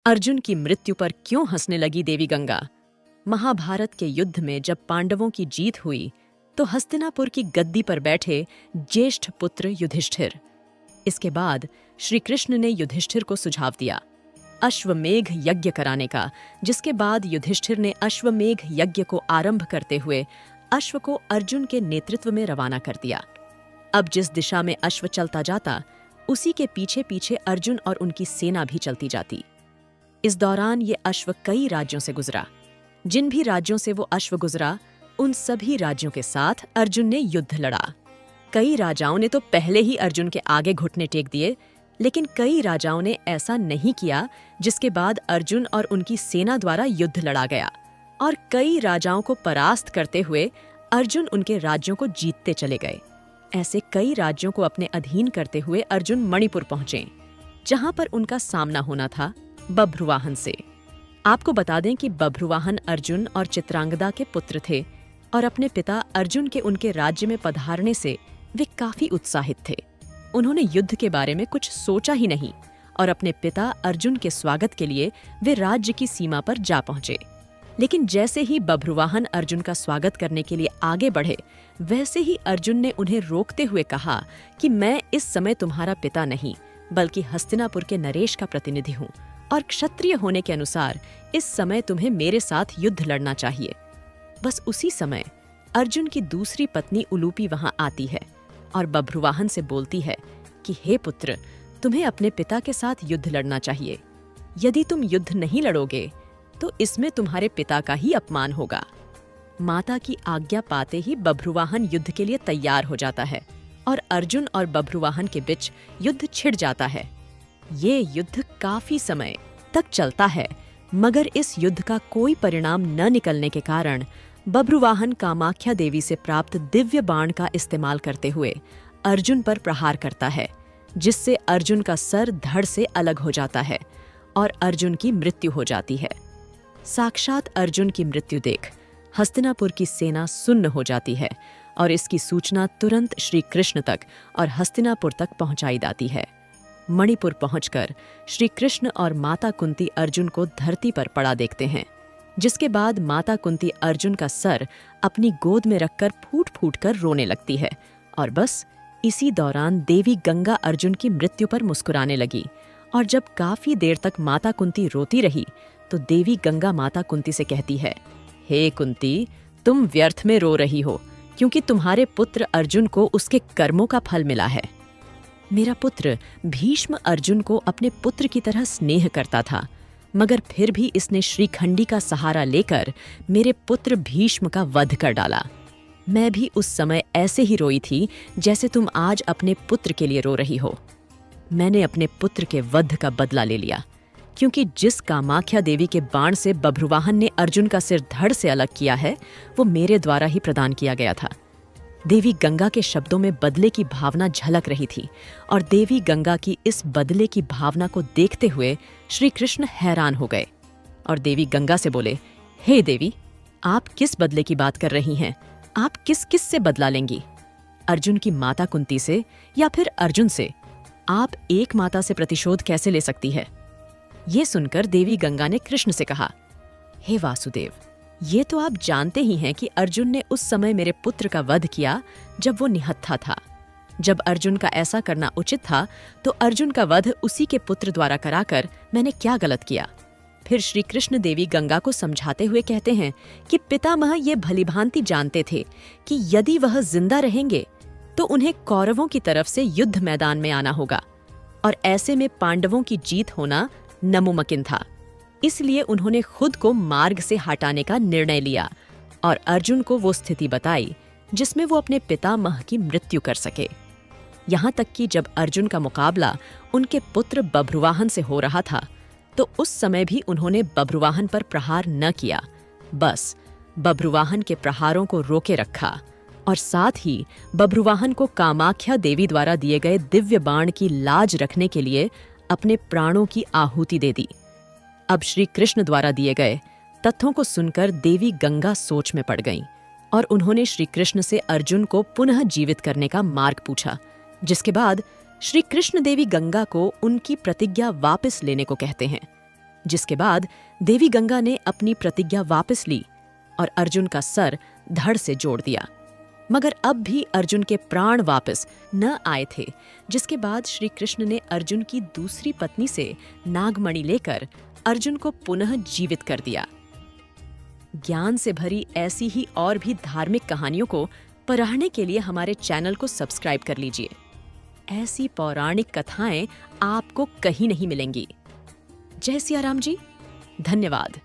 अर्जुन की मृत्यु पर क्यों हंसने लगी देवी गंगा? महाभारत के युद्ध में जब पांडवों की जीत हुई तो हस्तिनापुर की गद्दी पर बैठे ज्येष्ठ पुत्र युधिष्ठिर। इसके बाद श्री कृष्ण ने युधिष्ठिर को सुझाव दिया अश्वमेघ यज्ञ कराने का, जिसके बाद युधिष्ठिर ने अश्वमेघ यज्ञ को आरंभ करते हुए अश्व को अर्जुन के नेतृत्व में रवाना कर दिया। अब जिस दिशा में अश्व चलता जाता उसी के पीछे पीछे अर्जुन और उनकी सेना भी चलती जाती। इस दौरान ये अश्व कई राज्यों से गुजरा। जिन भी राज्यों से वो अश्व गुजरा उन सभी राज्यों के साथ अर्जुन ने युद्ध लड़ा। कई राजाओं ने तो पहले ही अर्जुन के आगे घुटने टेक दिए, लेकिन कई राजाओं ने ऐसा नहीं किया, जिसके बाद अर्जुन और उनकी सेना द्वारा युद्ध लड़ा गया और कई राजाओं को परास्त करते हुए अर्जुन उनके राज्यों को जीतते चले गए। ऐसे कई राज्यों को अपने अधीन करते हुए अर्जुन मणिपुर पहुंचे, जहां पर उनका सामना होना था बभ्रुवाहन से। आपको बता दें कि बभ्रुवाहन अर्जुन और चित्रांगदा के पुत्र थे और अपने पिता अर्जुन के उनके राज्य में पधारने से वे काफी उत्साहित थे। उन्होंने युद्ध के बारे में कुछ सोचा ही नहीं और अपने पिता अर्जुन के स्वागत के लिए वे राज्य की सीमा पर जा पहुंचे। लेकिन जैसे ही बभ्रुवाहन अर्जुन का स्वागत करने के लिए आगे बढ़े, वैसे ही अर्जुन ने उन्हें रोकते हुए कहा कि मैं इस समय तुम्हारा पिता नहीं, बल्कि हस्तिनापुर के नरेश का प्रतिनिधि हूँ और क्षत्रिय होने के अनुसार इस समय तुम्हें मेरे साथ युद्ध लड़ना चाहिए। बस उसी समय अर्जुन की दूसरी पत्नी उलूपी वहां आती है और बभ्रुवाहन से बोलती है कि हे पुत्र, तुम्हें अपने पिता के साथ युद्ध लड़ना चाहिए। यदि तुम युद्ध नहीं लड़ोगे तो इसमें तुम्हारे पिता का ही अपमान होगा। माता की आज्ञा पाते ही बभ्रुवाहन युद्ध के लिए तैयार हो जाता है और अर्जुन और बभ्रुवाहन के बीच युद्ध छिड़ जाता है। ये युद्ध काफी समय तक चलता है, मगर इस युद्ध का कोई परिणाम न निकलने के कारण बभ्रुवाहन कामाख्या देवी से प्राप्त दिव्य बाण का इस्तेमाल करते हुए अर्जुन पर प्रहार करता है, जिससे अर्जुन का सर धड़ से अलग हो जाता है और अर्जुन की मृत्यु हो जाती है। साक्षात अर्जुन की मृत्यु देख हस्तिनापुर की सेना सुन्न हो जाती है और इसकी सूचना तुरंत श्री कृष्ण तक और हस्तिनापुर तक पहुंचाई जाती है। मणिपुर पहुंचकर श्री कृष्ण और माता कुंती अर्जुन को धरती पर पड़ा देखते हैं, जिसके बाद माता कुंती अर्जुन का सर अपनी गोद में रखकर फूट फूट कर रोने लगती है और बस इसी दौरान देवी गंगा अर्जुन की मृत्यु पर मुस्कुराने लगी। और जब काफी देर तक माता कुंती रोती रही तो देवी गंगा माता कुंती से कहती है, हे कुंती, तुम व्यर्थ में रो रही हो, क्योंकि तुम्हारे पुत्र अर्जुन को उसके कर्मों का फल मिला है। मेरा पुत्र भीष्म अर्जुन को अपने पुत्र की तरह स्नेह करता था, मगर फिर भी इसने श्रीखंडी का सहारा लेकर मेरे पुत्र भीष्म का वध कर डाला। मैं भी उस समय ऐसे ही रोई थी जैसे तुम आज अपने पुत्र के लिए रो रही हो। मैंने अपने पुत्र के वध का बदला ले लिया, क्योंकि जिस कामाख्या देवी के बाण से बभ्रुवाहन ने अर्जुन का सिर धड़ से अलग किया है, वो मेरे द्वारा ही प्रदान किया गया था। देवी गंगा के शब्दों में बदले की भावना झलक रही थी और देवी गंगा की इस बदले की भावना को देखते हुए श्री कृष्ण हैरान हो गए और देवी गंगा से बोले, हे देवी, आप किस बदले की बात कर रही हैं? आप किस किस से बदला लेंगी? अर्जुन की माता कुंती से या फिर अर्जुन से? आप एक माता से प्रतिशोध कैसे ले सकती है? ये सुनकर देवी गंगा ने कृष्ण से कहा, हे वासुदेव, ये तो आप जानते ही हैं कि अर्जुन ने उस समय मेरे पुत्र का वध किया जब वो निहत्था था। जब अर्जुन का ऐसा करना उचित था तो अर्जुन का वध उसी के पुत्र द्वारा कराकर मैंने क्या गलत किया? फिर श्री कृष्ण देवी गंगा को समझाते हुए कहते हैं कि पितामह ये भलीभांति जानते थे कि यदि वह जिंदा रहेंगे तो उन्हें कौरवों की तरफ से युद्ध मैदान में आना होगा और ऐसे में पांडवों की जीत होना नामुमकिन था। इसलिए उन्होंने खुद को मार्ग से हटाने का निर्णय लिया और अर्जुन को वो स्थिति बताई जिसमें वो अपने पितामह की मृत्यु कर सके। यहाँ तक कि जब अर्जुन का मुकाबला उनके पुत्र बभ्रुवाहन से हो रहा था तो उस समय भी उन्होंने बभ्रुवाहन पर प्रहार न किया, बस बभ्रुवाहन के प्रहारों को रोके रखा और साथ ही बभ्रुवाहन को कामाख्या देवी द्वारा दिए गए दिव्य बाण की लाज रखने के लिए अपने प्राणों की आहुति दे दी। अब श्री कृष्ण द्वारा दिए गए तथ्यों को सुनकर देवी गंगा सोच में पड़ गईं और उन्होंने श्री कृष्ण से अर्जुन को पुनः जीवित करने का मार्ग पूछा, जिसके बाद श्री कृष्ण देवी गंगा को उनकी प्रतिज्ञा वापस लेने को कहते हैं। जिसके बाद देवी गंगा ने अपनी प्रतिज्ञा वापस ली और अर्जुन का सर धड़ से जोड़ दिया। मगर अब भी अर्जुन के प्राण वापस न आए थे, जिसके बाद श्री कृष्ण ने अर्जुन की दूसरी पत्नी से नागमणि लेकर अर्जुन को पुनः जीवित कर दिया। ज्ञान से भरी ऐसी ही और भी धार्मिक कहानियों को पढ़ने के लिए हमारे चैनल को सब्सक्राइब कर लीजिए। ऐसी पौराणिक कथाएं आपको कहीं नहीं मिलेंगी। जय सिया राम जी, धन्यवाद।